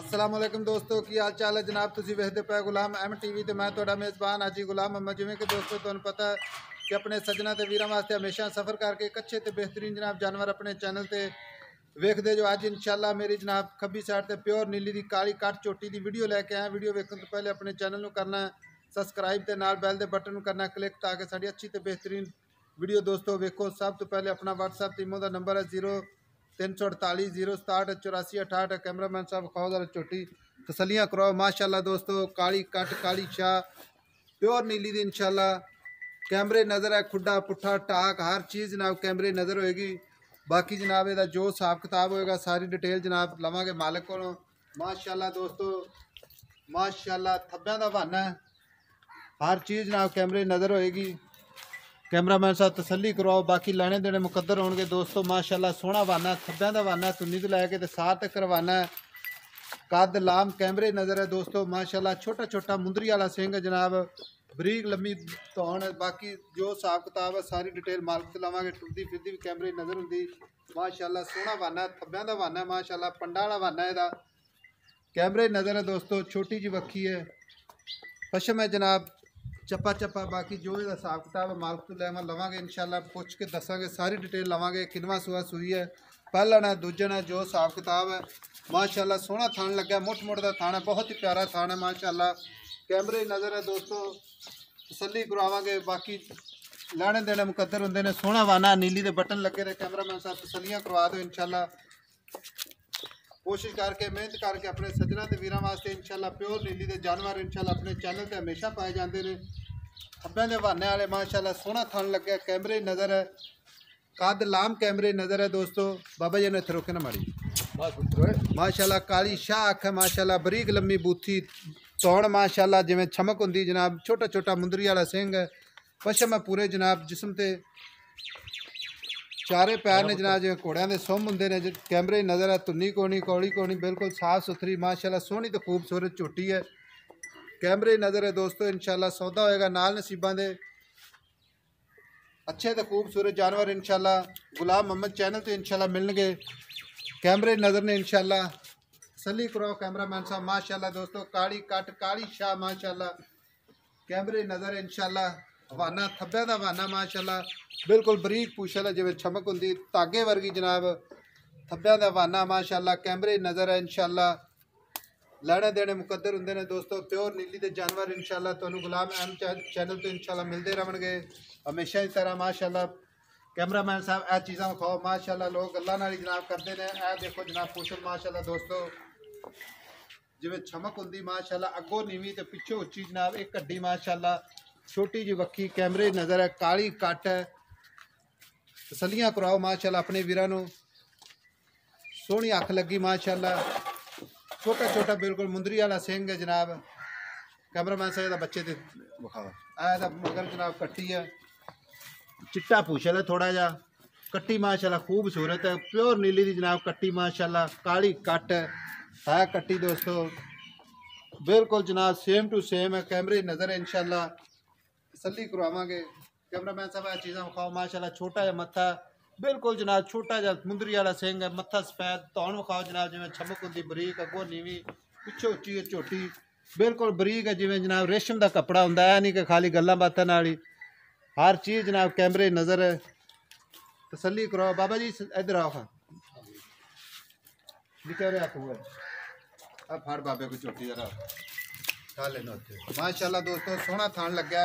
अस्सलाम वालेकुम दोस्तों की हाल चाल है जनाब। तुसी वेखदे पे गुलाम एम टीवी ते मैं तुहाडा मेज़बान हाजी गुलाम अहमद। जिवें कि दोस्तों तुहानूं पता है कि अपने सज्जना ते वीरां वास्ते हमेशा सफ़र करके एक अच्छे ते बेहतरीन जनाब जानवर अपने चैनल ते वेखदे जो। अज इंशाल्लाह मेरी जनाब खब्बी साइड ते प्योर नीली दी काली कट चोटी दी वीडियो लैके आया। वीडियो वेखण तो पहले अपने चैनल नूं करना सबसक्राइब ते नाल बैल दे बटन नूं करना क्लिक ताकि साडी अच्छी ते बेहतरीन वीडियो दोस्तों वेखो। सब तो पहले अपना व्हाट्सएप ते इमो दा नंबर है 0348 067 84 68। कैमरामैन साहब खाओ जरा चोटी तसलियाँ कराओ। माशाल्लाह दोस्तों काली कट काली शाह प्योर नीली दी इंशाल्लाह कैमरे नज़र है। खुड्डा पुट्ठा टाक हर चीज़ जनाब कैमरे नज़र होएगी। बाकी जनाब इहदा जो हिसाब किताब होएगा सारी डिटेल जनाब लवांगे मालिक को। माशाल्लाह दोस्तों माशाल्लाह थब्बियां दा बहाना है हर चीज़ जनाब कैमरे नज़र होएगी। कैमरामैन साहब तसली करवाओ। बाकी लाने देने मुकद्दर होंगे दोस्तों। माशाल्लाह सोहना वाना थब्बियां दा वाना तुन्नी तो लैके ते सार तक करवाना है। कद लाम कैमरे नज़र है दोस्तों। माशाल्लाह छोटा छोटा मुंदरी वाला सिंह जनाब बरीक लम्मी धौन। बाकी जो हिसाब किताब है सारी डिटेल मालिक से लवांगे। टुरदी फिरदी भी कैमरे नज़र होंगी। माशाल्लाह सोहना वाना थब्बियां दा वाना माशाल्लाह पंडा वाला वाना इहदा कैमरे नज़र है दोस्तों। छोटी जी वक्खी है पशम है जनाब चप्पा चप्पा। बाकी जो इसका हिसाब किताब है मालिक तो लैवा लवांगे इंशाल्लाह पुछ के दसांगे सारी डिटेल लवांगे। किनवा सुआ सुई है पहला ना दूजा ना जो हिसाब किताब है। माशाल्लाह सोहना थान लगा मुठ मुठ का थान है बहुत ही प्यारा थान है माशाल्लाह कैमरे नज़र है दोस्तों। तसली करवावांगे बाकी लाने देने मुकद्दर होंगे ने। सोहना वाना नीली दे बटन लगे रहे कैमरामैन साहब तसलियाँ करवा दो इंशाल्लाह। कोशिश करके मेहनत करके अपने सज्जना ते वीरां वास्ते इंशाल्लाह प्योर नीली दे जानवर इंशाल्लाह अपने चैनल ते हमेशा पाए जाते हैं। खब्बे दे बहाने वाले माशाल्लाह सोहना थन लगे कैमरे नज़र है। कद लाम कैमरे नज़र है दोस्तों। बाबा जी ने इत्थे रोके ना माड़ी माशाल्लाह काली शाह अख है माशाल्लाह बरीक लम्मी बूथी तौण माशाल्लाह जिवें छमक होंदी जनाब। छोटा छोटा मुंदरी वाला सिंह है पशम है पूरे जनाब जिस्म ते चारे पैर ने जनाब जिवें घोड़ियां दे सुम हुंदे ने। कैमरे नज़र है धुन्नी कोनी कौड़ी कोनी बिल्कुल साफ सुथरी माशाल्लाह सोहनी तो खूबसूरत झोटी है कैमरे नज़र है दोस्तों। इंशाल्लाह सौदा होएगा नाल नसीबां दे अच्छे तो खूबसूरत जानवर इंशाल्लाह गुलाम मोहम्मद चैनल तो इंशाल्लाह मिलणगे। कैमरे नज़र ने इंशाल्लाह तसली कराओ कैमरामैन साहब। माशाल्लाह दोस्तों काली कट काली शाह माशाल्लाह कैमरे नज़र इंशाल्लाह वाना थब्बे दा वाना माशाल्लाह बिल्कुल बरीक पूछल है जिवें छमक होंदी धागे वर्गी जनाब थब्बे दा वाना माशाल्लाह कैमरे नज़र है इंशाल्लाह। लैने देने मुकद्दर होंगे ने दोस्तों प्योर नीली दे जानवर इंशाल्लाह तुहानूं गुलाम एम चैनल तो इंशाल्लाह मिलते रहणगे हमेशा इस तरह माशाल्लाह। कैमरामैन साहब यह चीज़ां विखाओ माशाल्लाह लोग गल्लां नाल जनाब करते हैं। यह देखो जनाब पूछल माशाल्लाह दोस्तों जिवें छमक होंदी माशाल्लाह अगों नीवीं ते पिछों उच्ची जनाब एक हड्डी माशाल्लाह छोटी जी वक्खी कैमरे नज़र है काली कट है। तसलियाँ कराओ माशाल्लाह अपने वीरां नूं सोहनी अख लगी माशाल्लाह छोटा छोटा बिल्कुल मुंदरी वाला सिंह है जनाब। कैमरामैन साहब बच्चे तो विखाओ ऐसा मगर जनाब कट्टी है चिट्टा पूछल है थोड़ा जा कट्टी माशाल्लाह खूबसूरत है प्योर नीली दी जनाब कट्टी माशाल्लाह काली कट है कट्टी दोस्तों बिल्कुल जनाब सेम टू सेम है कैमरे नज़र है इंशाल्लाह तसली करवावांगे। कैमरामैन साहब यह चीज़ां विखाओ माशाल्लाह छोटा जा मत्था बिल्कुल जनाब छोटा जा मुंदरी वाला सिंह है मत्था सफैद धौन विखाओ जनाब जिवें छमक होंदी बरीक अगों नीवीं पिछों उच्ची है झोटी बिल्कुल बरीक है जिवें जनाब रेशम का कपड़ा होंदा है नहीं कि खाली गल्लां बातां नाल ही हर चीज़ जनाब कैमरे नज़र है तसली कराओ। बाबा जी इधर आओ खां निकल रहा हुआ अब फड़ बाबे को चोटी जरा खा लेना माशाल्लाह दोस्तों सोहना थान लगा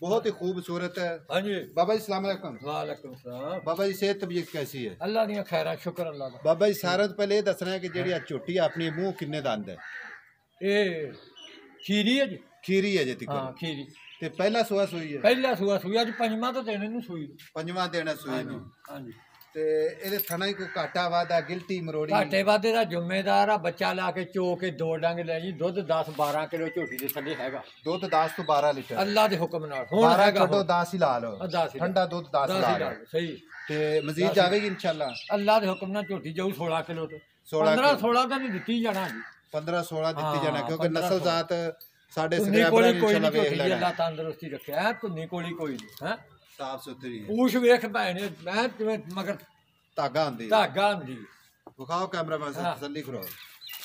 बहुत ही खूबसूरत है। हाँ जी बाबा जी सलाम अलैकुम। वालेकुम सलाम। बाबा जी सेहत तबीयत कैसी है? अल्लाह दी खैर शुक्र अल्लाह दा। बाबा जी सारे तो पहले ये दसना है कि जेड़ी आ झोटी अपनी मुंह किन्ने दंद है? ए खीरी है जी खीरी है जी हाँ खीरी ते पहला सुआ सुई है पहला सुआ सुई अज पंजवां तो देने नूं सुई पंजवां देना सुई नूं हाँ जी ते ਇਹਦੇ ਥਣਾ ਹੀ ਕੋਈ ਘਾਟਾ ਵਾਦਾ ਗਿਲਟੀ ਮਰੋੜੀ घाटे वादे ਦਾ ਜ਼ਿੰਮੇਦਾਰ ਆ ਬੱਚਾ ਲਾ ਕੇ ਚੋ ਕੇ ਦੋ ਡੰਗ ਲੈ ਜੀ ਦੁੱਧ 10 12 ਕਿਲੋ ਝੋਟੀ ਦੇ ਥੱਲੇ ਹੈਗਾ ਦੁੱਧ 10 ਤੋਂ 12 ਲੀਟਰ ਅੱਲਾ ਦੇ ਹੁਕਮ ਨਾਲ ਹੁਣ 12 ਹੈਗਾ ਛੱਡੋ 10 ਹੀ ਲਾ ਲਓ 10 ਹੀ ਠੰਡਾ ਦੁੱਧ 10 ਲਾ ਲਓ ਸਹੀ ਤੇ ਮਜ਼ੀਦ ਜਾਵੇਗੀ ਇਨਸ਼ਾਅੱਲਾ ਅੱਲਾ ਦੇ ਹੁਕਮ ਨਾਲ ਝੋਟੀ ਜਾਊ 16 ਕਿਲੋ ਤੋਂ 16 16 ਤਾਂ ਨਹੀਂ ਦਿੱਤੀ ਜਾਣਾ ਜੀ 15 16 ਦਿੱਤੀ ਜਾਣਾ ਕਿਉਂਕਿ ਨਸਲ ਜ਼ਾਤ ਸਾਡੇ ਤੁੰਨੀ ਸਕਰੈਬਰ ਕੋਲੀ ਵੀ ਕੋਈ ਇਨਸ਼ਾਅੱਲਾ ਨਹੀਂ ਵੇਖ ਝੋਟੀ ਲੈਣਾ ਅੱਲਾ ਤੰਦਰੁਸਤੀ ਰੱਖਿਆ ਹੈ ਤੁੰਨੀ ਕੋਲੀ ਕੋਈ ਨਹੀਂ ਹੈ ਸਾਫ ਸੁਥਰੀ ਪੂਛ ਵੇਖ ਭੈਣੇ ਮੈਂ ਜਿਵੇਂ ਮਗਰ ਧਾਗਾ ਹੁੰਦੀ ਧਾਗਾ ਹੁੰਦੀ ਵਿਖਾਓ ਕੈਮਰਾਮੈਨ ਸਾਹਿਬ ਤਸੱਲੀ ਕਰੋ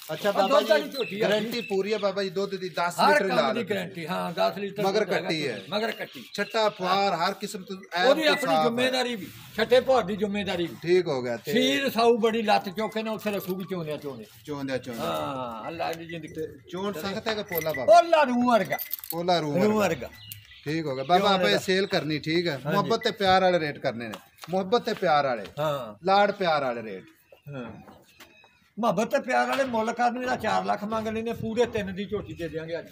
अच्छा बाबा जी गारंटी पूरी है बाबा जी दुध दी 10 लीटर ला दी गारंटी हां 10 लीटर मगर कट्टी है मगर कट्टी छट्टा फुआर हर किस्म तो ओदी अपनी जिम्मेदारी भी छठे भौर दी जिम्मेदारी भी ठीक हो गया सीर साऊ बड़ी लत चौके ने उथे रखूगी चोंदे चोंदे हां अल्लाह दी जिंदगी चोंड सकता है कि पोला बाबा पोला रू वर्गा पोला रू वर्गा ठीक हो गया बाबा आप सेल करनी ठीक है मोहब्बत ते प्यार वाले रेट करने ने मोहब्बत ते प्यार वाले हां लाड़ प्यार वाले रेट हां मोहब्बत ते प्यार वाले मुੱਲ करने ਦਾ 4 ਲੱਖ ਮੰਗ ਲੈਨੇ ਪੂਰੇ 3 ਦੀ ਝੋਟੀ ਦੇ ਦੇਾਂਗੇ ਅੱਜ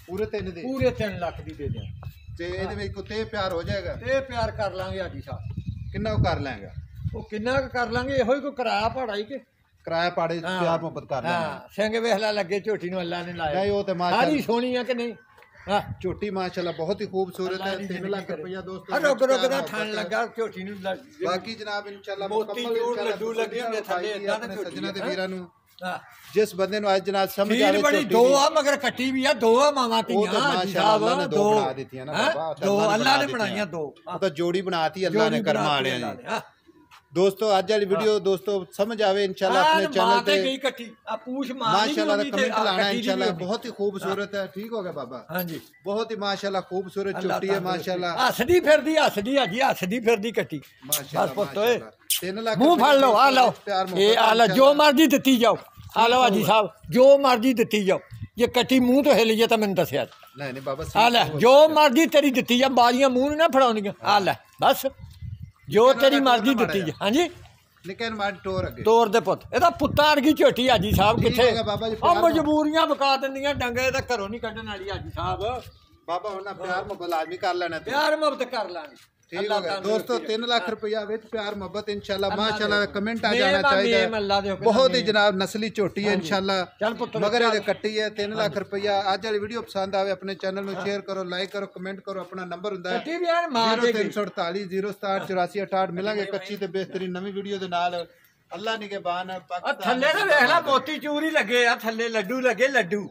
ਪੂਰੇ 3 ਦੀ ਪੂਰੇ 3 ਲੱਖ ਦੀ ਦੇ ਦਿਆਂ ਤੇ ਇਹਦੇ ਵਿੱਚ ਕੁੱਤੇ ਪਿਆਰ ਹੋ ਜਾਏਗਾ ਤੇ ਪਿਆਰ ਕਰ ਲਾਂਗੇ ਆਜੀ ਸਾਹਿਬ ਕਿੰਨਾ ਕਰ ਲਾਂਗਾ ਉਹ ਕਿੰਨਾ ਕਰ ਲਾਂਗੇ ਇਹੋ ਹੀ ਕੋਈ ਕਿਰਾਇਆ ਭਾੜਾ ਹੀ ਕਿ ਕਿਰਾਇਆ ਪਾੜੇ ਪਿਆਰ ਮੁਹੱਬਤ ਕਰ ਲਾਂਗੇ ਹਾਂ ਸਿੰਘ ਵੇਖਲਾ ਲੱਗੇ ਝੋਟੀ ਨੂੰ ਅੱਲਾ ਨੇ ਲਾਇਆ ਨਹੀਂ ਉਹ ਤੇ ਮਾਸ਼ਾਅੱਲਾ ਸਾਰੀ ਸੋਹਣੀ ਆ ਕਿ ਨਹੀਂ ਹਾਂ ਝੋਟੀ ਮਾਸ਼ਾਅੱਲਾ ਬਹੁਤ ਹੀ ਖੂਬਸੂਰਤ ਹੈ 3 ਲੱਖ ਰੁਪਇਆ ਦੋਸਤੋ ਰੁਕ ਦਾ ਥਣ ਲੱਗਾ ਝੋਟੀ ਨੂੰ ਬਾਕੀ ਜਨਾਬ ਇਨਸ਼ਾਅੱਲਾ ਮੋਤੀ ਜੋੜ ਲੱਡੂ ਲੱਗੇ ਹੁੰਦੇ ਥੱਲੇ ਇਦਾਂ ਦੇ ਸੱਜਣਾ ਤੇ ਵੀਰਾਂ ਨੂੰ ਹਾਂ ਜਿਸ ਬੰਦੇ ਨੂੰ ਅੱਜ ਜਨਾਬ ਸਮਝ ਆਵੇ ਬੜੀ ਦੋ ਆ ਮਗਰ ਕੱਟੀ ਵੀ ਆ ਦੋ ਆ ਮਾਵਾਂ ਧੀਆਂ ਮਾਸ਼ਾਅੱਲਾ ਨੇ ਦੋ ਬਣਾ ਦਿੱਤੀਆਂ ਨਾ ਬਾਬਾ ਦੋ ਅੱਲਾ ਨੇ ਬਣਾਈਆਂ ਦੋ ਉਹ ਤਾਂ ਜੋੜੀ ਬਣਾਤੀ ਅੱਲਾ ਨੇ ਕਰਮਾਂ ਵਾਲਿਆਂ ਨੇ दोस्तों आज वाली वीडियो दोस्तों समझ आवे इंशाल्लाह अपने चैनल पे गई कट्टी आ पूछ मां माशाल्लाह कमेंट लाना इंशाल्लाह बहुत ही खूबसूरत है ठीक हो गया बाबा हां जी बहुत ही माशाल्लाह खूबसूरत चोटी है माशाल्लाह हसदी फिरदी हाजी हसदी फिरदी कट्टी बस पुੱਤ ਓਏ 3 लाख मुंह फड़ लो आ लो ये आ लो जो मर्जी ਦਿੱਤੀ जाओ आ लो हाजी साहब जो मर्जी ਦਿੱਤੀ जाओ ये कट्टी मुंह तो हिल जे तो मैंने दसिया नहीं बाबा आ ले जो मर्जी तेरी ਦਿੱਤੀ जा बाजियां मुंह ना फड़ाउणियां आ ले बस जो तेरी मर्जी ਦਿੱਤੀ ਜਾ ਹਾਂਜੀ ਨਿਕਨ ਮਾਰ ਟੋਰ ਅੱਗੇ ਟੋਰ ਦੇ ਪੁੱਤ ਇਹਦਾ ਪੁੱਤਾਂ ਵਰਗੀ ਝੋਟੀ ਹਾਜੀ ਸਾਹਿਬ ਕਿੱਥੇ ਆ ਮਜਬੂਰੀਆਂ ਵਿਕਾ ਦਿੰਦੀਆਂ ਡੰਗੇ ਤਾਂ ਘਰੋਂ ਨਹੀਂ ਕੱਢਣ ਵਾਲੀ ਹਾਜੀ ਸਾਹਿਬ ਬਾਬਾ ਹੁਣ ਪਿਆਰ ਮੁਹੱਬਤ ਲਾਜ਼ਮੀ ਕਰ ਲੈਣਾ ਪਿਆਰ ਮੁਹੱਬਤ ਕਰ ਲਾਂਗੇ ठीक हो गया दोस्तों 3 लाख रुपया विच प्यार मोहब्बत इंशाल्लाह माशाल्लाह कमेंट आ जाना चाहिए बहुत ही जनाब नस्ली झोटी है इंशाल्लाह मगर ये कट्टी है 3 लाख रुपया आज वाली वीडियो पसंद आवे अपने चैनल में शेयर करो लाइक करो कमेंट करो अपना नंबर हुंदा है 0348 067 84 68 मिलांगे कच्ची ते बेहतरीन नवी वीडियो दे नाल अल्लाह निगहबान है थल्ले ना देख ला मोती चूर ही लगे आ थल्ले लड्डू लगे लड्डू